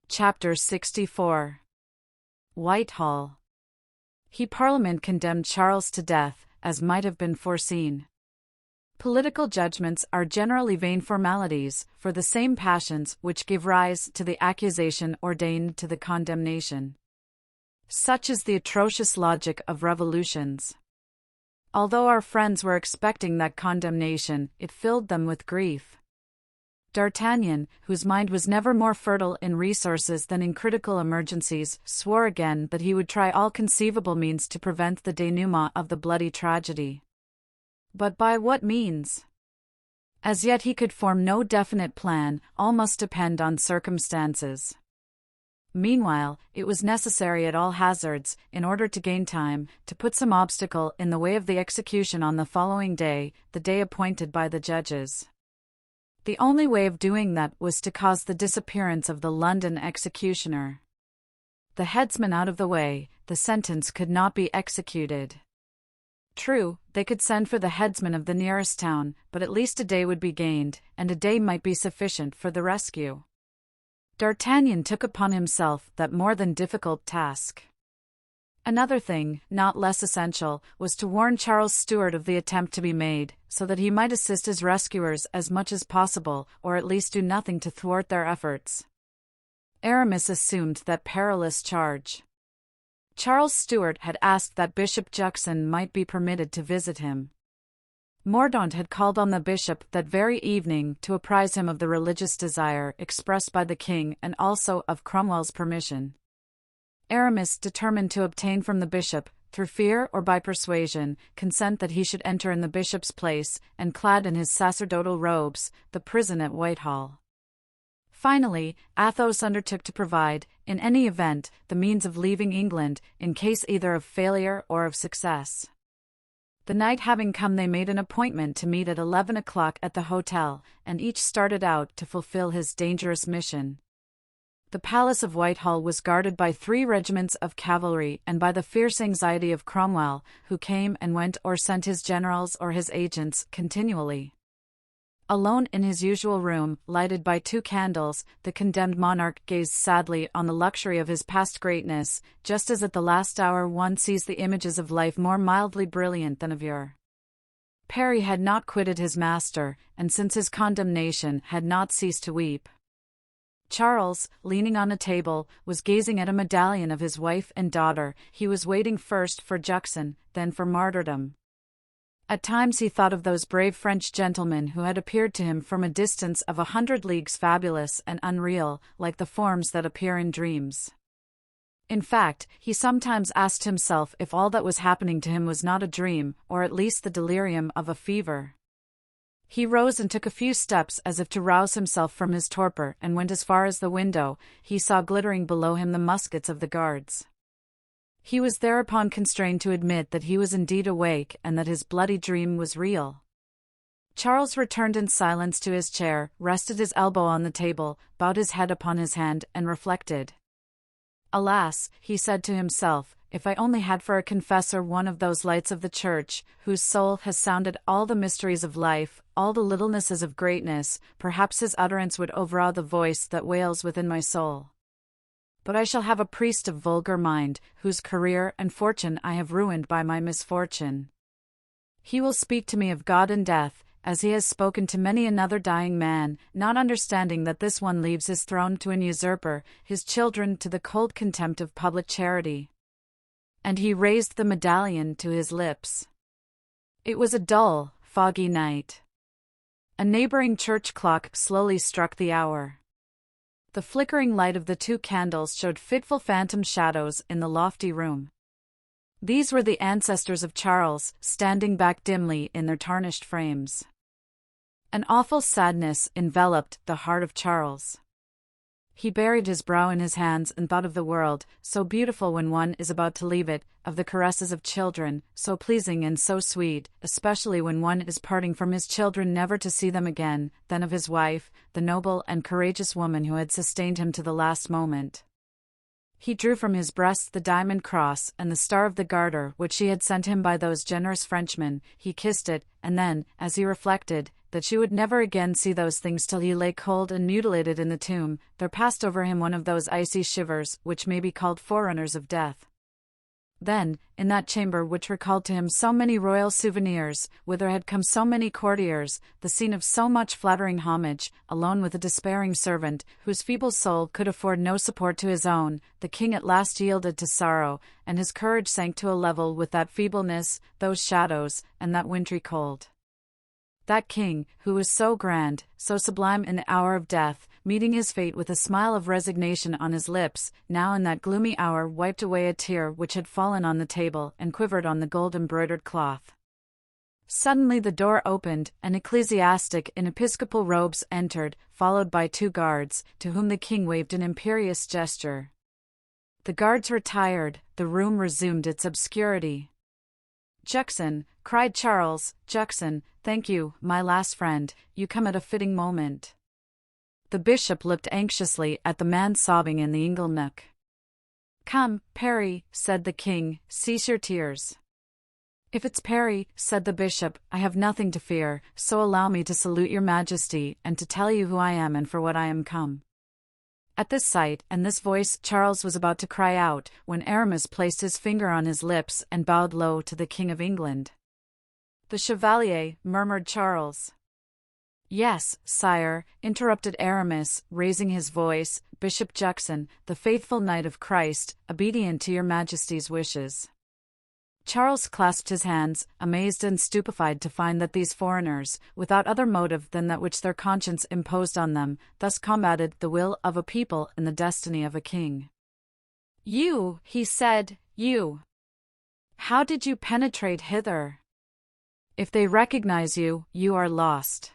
Chapter 64. Whitehall. Parliament condemned Charles to death, as might have been foreseen. Political judgments are generally vain formalities, for the same passions which give rise to the accusation ordained to the condemnation. Such is the atrocious logic of revolutions. Although our friends were expecting that condemnation, it filled them with grief. D'Artagnan, whose mind was never more fertile in resources than in critical emergencies, swore again that he would try all conceivable means to prevent the denouement of the bloody tragedy. But by what means? As yet he could form no definite plan, all must depend on circumstances. Meanwhile, it was necessary at all hazards, in order to gain time, to put some obstacle in the way of the execution on the following day, the day appointed by the judges. The only way of doing that was to cause the disappearance of the London executioner. The headsman out of the way, the sentence could not be executed. True, they could send for the headsman of the nearest town, but at least a day would be gained, and a day might be sufficient for the rescue. D'Artagnan took upon himself that more than difficult task. Another thing, not less essential, was to warn Charles Stuart of the attempt to be made, so that he might assist his rescuers as much as possible, or at least do nothing to thwart their efforts. Aramis assumed that perilous charge. Charles Stuart had asked that Bishop Juxon might be permitted to visit him. Mordaunt had called on the bishop that very evening to apprise him of the religious desire expressed by the king and also of Cromwell's permission. Aramis determined to obtain from the bishop, through fear or by persuasion, consent that he should enter in the bishop's place, and clad in his sacerdotal robes, the prison at Whitehall. Finally, Athos undertook to provide, in any event, the means of leaving England, in case either of failure or of success. The night having come, they made an appointment to meet at 11 o'clock at the hotel, and each started out to fulfill his dangerous mission. The palace of Whitehall was guarded by 3 regiments of cavalry and by the fierce anxiety of Cromwell, who came and went or sent his generals or his agents continually. Alone in his usual room, lighted by 2 candles, the condemned monarch gazed sadly on the luxury of his past greatness, just as at the last hour one sees the images of life more mildly brilliant than of yore. Parry had not quitted his master, and since his condemnation had not ceased to weep. Charles, leaning on a table, was gazing at a medallion of his wife and daughter. He was waiting first for Juxon, then for martyrdom. At times he thought of those brave French gentlemen who had appeared to him from a distance of 100 leagues, fabulous and unreal, like the forms that appear in dreams. In fact, he sometimes asked himself if all that was happening to him was not a dream, or at least the delirium of a fever. He rose and took a few steps as if to rouse himself from his torpor, and went as far as the window. He saw glittering below him the muskets of the guards. He was thereupon constrained to admit that he was indeed awake and that his bloody dream was real. Charles returned in silence to his chair, rested his elbow on the table, bowed his head upon his hand, and reflected. Alas, he said to himself, if I only had for a confessor one of those lights of the church, whose soul has sounded all the mysteries of life, all the littlenesses of greatness, perhaps his utterance would overawe the voice that wails within my soul. But I shall have a priest of vulgar mind, whose career and fortune I have ruined by my misfortune. He will speak to me of God and death, as he has spoken to many another dying man, not understanding that this one leaves his throne to an usurper, his children to the cold contempt of public charity. And he raised the medallion to his lips. It was a dull, foggy night. A neighboring church clock slowly struck the hour. The flickering light of the 2 candles showed fitful phantom shadows in the lofty room. These were the ancestors of Charles, standing back dimly in their tarnished frames. An awful sadness enveloped the heart of Charles. He buried his brow in his hands and thought of the world, so beautiful when one is about to leave it, of the caresses of children, so pleasing and so sweet, especially when one is parting from his children never to see them again, then of his wife, the noble and courageous woman who had sustained him to the last moment. He drew from his breast the diamond cross and the Star of the Garter which she had sent him by those generous Frenchmen. He kissed it, and then, as he reflected, that she would never again see those things till he lay cold and mutilated in the tomb, there passed over him one of those icy shivers which may be called forerunners of death. Then, in that chamber which recalled to him so many royal souvenirs, whither had come so many courtiers, the scene of so much flattering homage, alone with a despairing servant, whose feeble soul could afford no support to his own, the king at last yielded to sorrow, and his courage sank to a level with that feebleness, those shadows, and that wintry cold. That king, who was so grand, so sublime in the hour of death, meeting his fate with a smile of resignation on his lips, now in that gloomy hour wiped away a tear which had fallen on the table and quivered on the gold-embroidered cloth. Suddenly the door opened, an ecclesiastic in episcopal robes entered, followed by 2 guards, to whom the king waved an imperious gesture. The guards retired, the room resumed its obscurity. "Juxon," cried Charles, "Juxon, thank you, my last friend, you come at a fitting moment." The bishop looked anxiously at the man sobbing in the ingle-nook. "Come, Parry," said the king, "cease your tears." "If it's Parry," said the bishop, "I have nothing to fear, so allow me to salute your majesty, and to tell you who I am and for what I am come." At this sight and this voice Charles was about to cry out, when Aramis placed his finger on his lips and bowed low to the King of England. "The Chevalier," murmured Charles. "Yes, sire," interrupted Aramis, raising his voice, "Bishop Juxon, the faithful knight of Christ, obedient to your majesty's wishes." Charles clasped his hands, amazed and stupefied to find that these foreigners, without other motive than that which their conscience imposed on them, thus combated the will of a people and the destiny of a king. "You," he said, "you. How did you penetrate hither? If they recognize you, you are lost.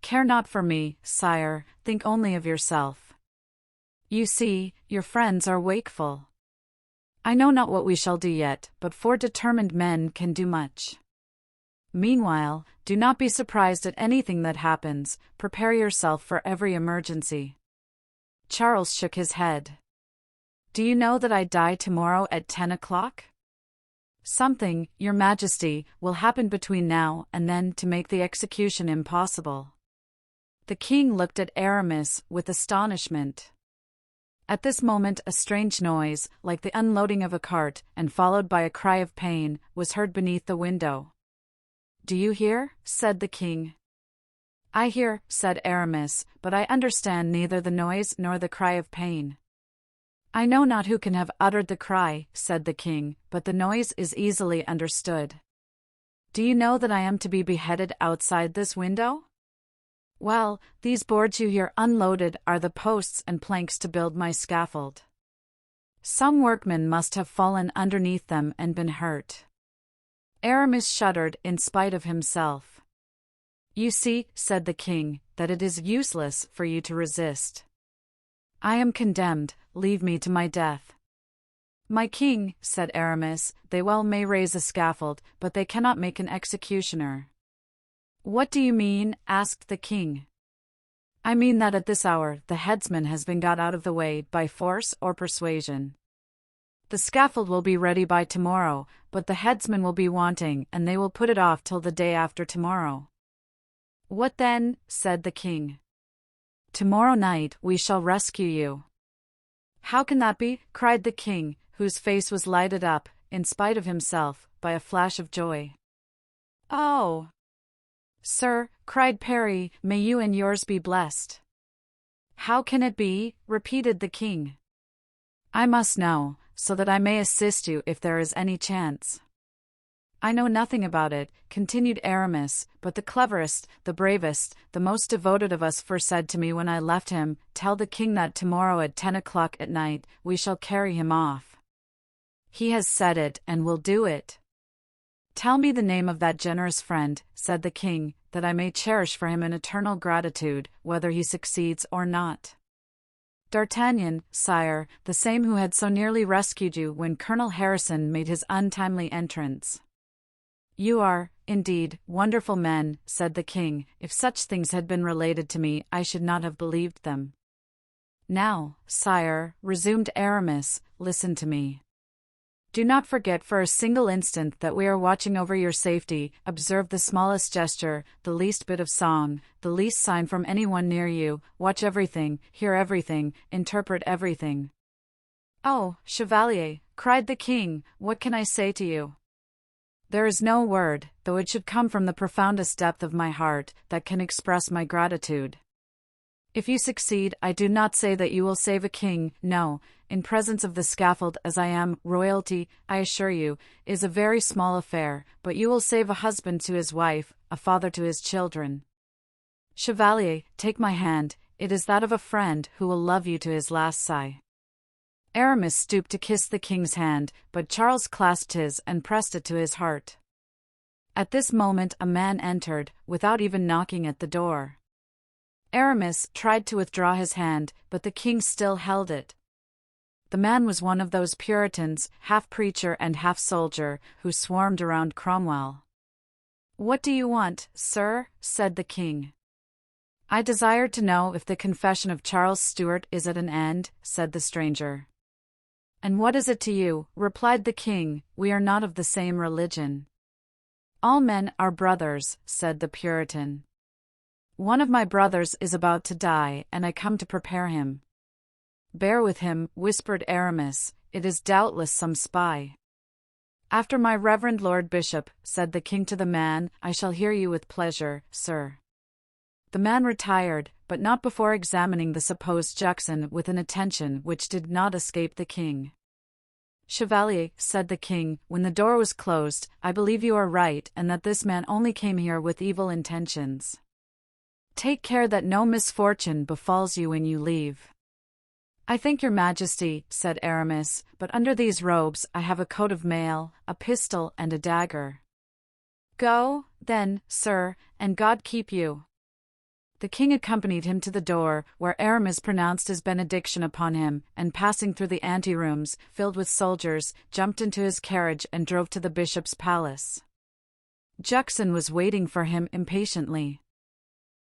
Care not for me, sire, think only of yourself. You see, your friends are wakeful. I know not what we shall do yet, but 4 determined men can do much. Meanwhile, do not be surprised at anything that happens, prepare yourself for every emergency." Charles shook his head. "Do you know that I die tomorrow at 10 o'clock? Something, your majesty, will happen between now and then to make the execution impossible." The king looked at Aramis with astonishment. At this moment a strange noise, like the unloading of a cart, and followed by a cry of pain, was heard beneath the window. "Do you hear?" said the king. "I hear," said Aramis, "but I understand neither the noise nor the cry of pain." "I know not who can have uttered the cry," said the king, "but the noise is easily understood. Do you know that I am to be beheaded outside this window? Well, these boards you hear unloaded are the posts and planks to build my scaffold. Some workman must have fallen underneath them and been hurt." Aramis shuddered in spite of himself. "You see," said the king, "that it is useless for you to resist. I am condemned, leave me to my death." "My king," said Aramis, "they well may raise a scaffold, but they cannot make an executioner." "What do you mean?" asked the king. "I mean that at this hour the headsman has been got out of the way by force or persuasion. The scaffold will be ready by tomorrow, but the headsman will be wanting, and they will put it off till the day after tomorrow." "What then?" said the king. "Tomorrow night we shall rescue you." "How can that be?" cried the king, whose face was lighted up, in spite of himself, by a flash of joy. "Oh! Sir," cried Parry, "may you and yours be blessed." "How can it be?" repeated the king. "I must know, so that I may assist you if there is any chance." "I know nothing about it," continued Aramis, "but the cleverest, the bravest, the most devoted of us said to me when I left him, 'Tell the king that tomorrow at 10 o'clock at night, we shall carry him off.' He has said it and will do it." "Tell me the name of that generous friend," said the king, "that I may cherish for him an eternal gratitude, whether he succeeds or not." "D'Artagnan, sire, the same who had so nearly rescued you when Colonel Harrison made his untimely entrance." "You are, indeed, wonderful men," said the king. "If such things had been related to me, I should not have believed them." "Now, sire," resumed Aramis, "listen to me. Do not forget for a single instant that we are watching over your safety. Observe the smallest gesture, the least bit of song, the least sign from anyone near you. Watch everything, hear everything, interpret everything." "Oh, Chevalier," cried the king, "what can I say to you? There is no word, though it should come from the profoundest depth of my heart, that can express my gratitude. If you succeed, I do not say that you will save a king. No, in presence of the scaffold as I am, royalty, I assure you, is a very small affair, but you will save a husband to his wife, a father to his children. Chevalier, take my hand, it is that of a friend who will love you to his last sigh." Aramis stooped to kiss the king's hand, but Charles clasped his and pressed it to his heart. At this moment a man entered, without even knocking at the door. Aramis tried to withdraw his hand, but the king still held it. The man was one of those Puritans, half preacher and half soldier, who swarmed around Cromwell. "What do you want, sir?" said the king. "I desire to know if the confession of Charles Stuart is at an end," said the stranger. "And what is it to you?" replied the king. "We are not of the same religion." "All men are brothers," said the Puritan. "One of my brothers is about to die, and I come to prepare him." "Bear with him," whispered Aramis, "it is doubtless some spy." "After my reverend Lord Bishop," said the king to the man, "I shall hear you with pleasure, sir." The man retired, but not before examining the supposed Juxon with an attention which did not escape the king. "Chevalier," said the king, when the door was closed, "I believe you are right, and that this man only came here with evil intentions. Take care that no misfortune befalls you when you leave." "I thank your majesty," said Aramis, "but under these robes I have a coat of mail, a pistol and a dagger." "Go, then, sir, and God keep you." The king accompanied him to the door, where Aramis pronounced his benediction upon him, and passing through the anterooms, filled with soldiers, jumped into his carriage and drove to the bishop's palace. Juxon was waiting for him impatiently.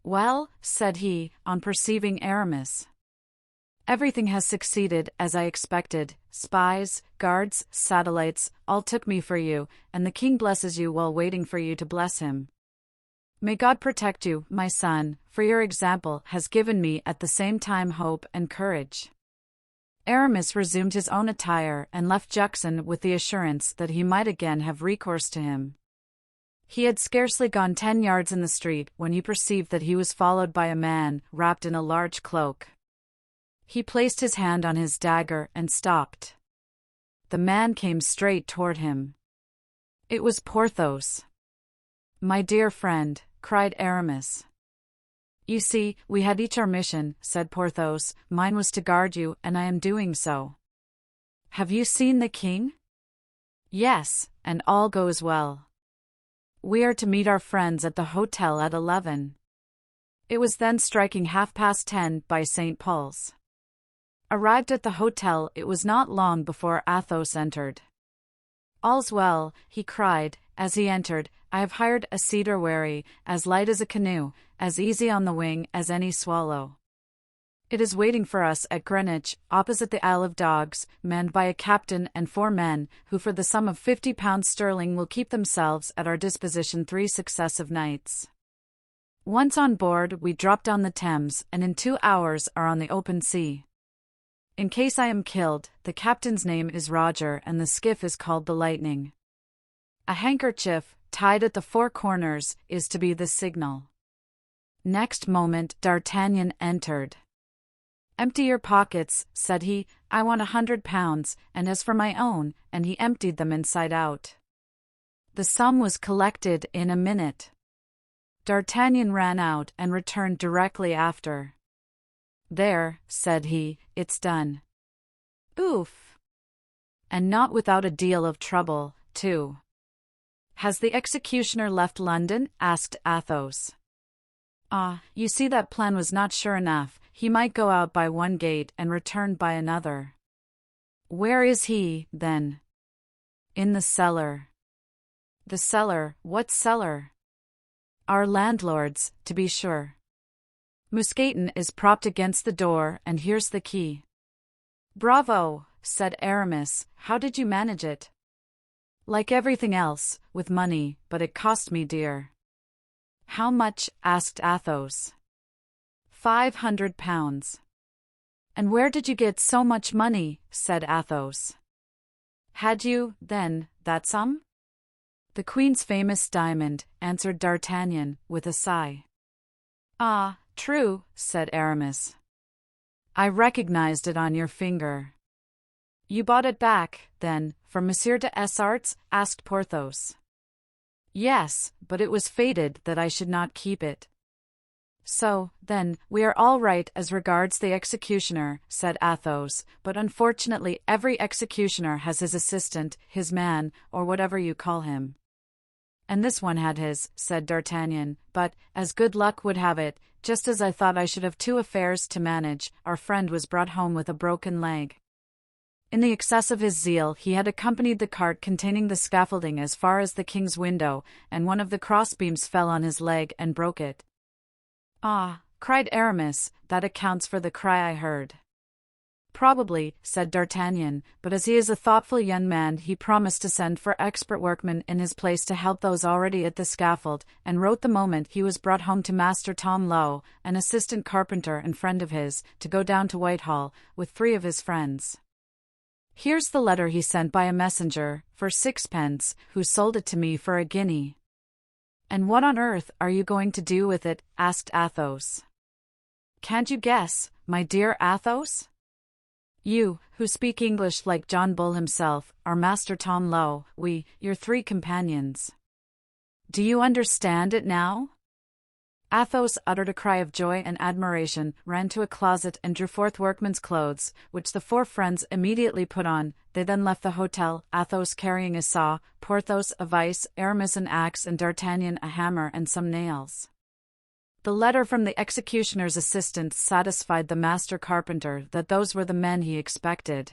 "Well," said he, on perceiving Aramis. "Everything has succeeded as I expected. Spies, guards, satellites, all took me for you, and the king blesses you while waiting for you to bless him. May God protect you, my son, for your example has given me at the same time hope and courage." Aramis resumed his own attire and left Juxon with the assurance that he might again have recourse to him. He had scarcely gone 10 yards in the street when he perceived that he was followed by a man wrapped in a large cloak. He placed his hand on his dagger and stopped. The man came straight toward him. It was Porthos. "My dear friend," cried Aramis. "You see, we had each our mission," said Porthos. "Mine was to guard you, and I am doing so." "Have you seen the king?" "Yes, and all goes well. We are to meet our friends at the hotel at 11. It was then striking 10:30 by St. Paul's. Arrived at the hotel, it was not long before Athos entered. "All's well," he cried, as he entered. "I have hired a cedar wherry, as light as a canoe, as easy on the wing as any swallow. It is waiting for us at Greenwich, opposite the Isle of Dogs, manned by a captain and 4 men, who for the sum of £50 sterling will keep themselves at our disposition 3 successive nights. Once on board, we drop down the Thames, and in 2 hours are on the open sea. In case I am killed, the captain's name is Roger and the skiff is called the Lightning. A handkerchief, tied at the 4 corners, is to be the signal." Next moment D'Artagnan entered. "Empty your pockets," said he, "I want £100, and as for my own," and he emptied them inside out. The sum was collected in a minute. D'Artagnan ran out and returned directly after. "There," said he, "it's done." "Oof! And not without a deal of trouble, too." "Has the executioner left London?" asked Athos. "Ah, you see that plan was not sure enough. He might go out by one gate and return by another." "Where is he, then?" "In the cellar." "The cellar? What cellar?" "Our landlord's, to be sure. Mousqueton is propped against the door, and here's the key." "Bravo!" said Aramis. "How did you manage it?" Like everything else, with money, but it cost me dear. How much? Asked Athos. 500 pounds. And where did you get so much money? Said Athos. Had you, then, that sum? The Queen's famous diamond, answered D'Artagnan, with a sigh. Ah, true, said Aramis. I recognized it on your finger. You bought it back, then, from Monsieur de Essarts? Asked Porthos. Yes, but it was fated that I should not keep it. So, then, we are all right as regards the executioner, said Athos, but unfortunately every executioner has his assistant, his man, or whatever you call him. And this one had his, said D'Artagnan, but, as good luck would have it, just as I thought I should have two affairs to manage, our friend was brought home with a broken leg. In the excess of his zeal he had accompanied the cart containing the scaffolding as far as the king's window, and one of the crossbeams fell on his leg and broke it. Ah, cried Aramis, that accounts for the cry I heard. Probably, said D'Artagnan, but as he is a thoughtful young man he promised to send for expert workmen in his place to help those already at the scaffold, and wrote the moment he was brought home to Master Tom Lowe, an assistant carpenter and friend of his, to go down to Whitehall, with 3 of his friends. Here's the letter he sent by a messenger, for 6 pence, who sold it to me for a guinea. And what on earth are you going to do with it? Asked Athos. Can't you guess, my dear Athos? You, who speak English like John Bull himself, are Master Tom Lowe, we, your 3 companions. Do you understand it now? Athos uttered a cry of joy and admiration, ran to a closet and drew forth workmen's clothes, which the 4 friends immediately put on. They then left the hotel, Athos carrying a saw, Porthos a vice, Aramis an axe, and D'Artagnan a hammer and some nails. The letter from the executioner's assistant satisfied the master carpenter that those were the men he expected.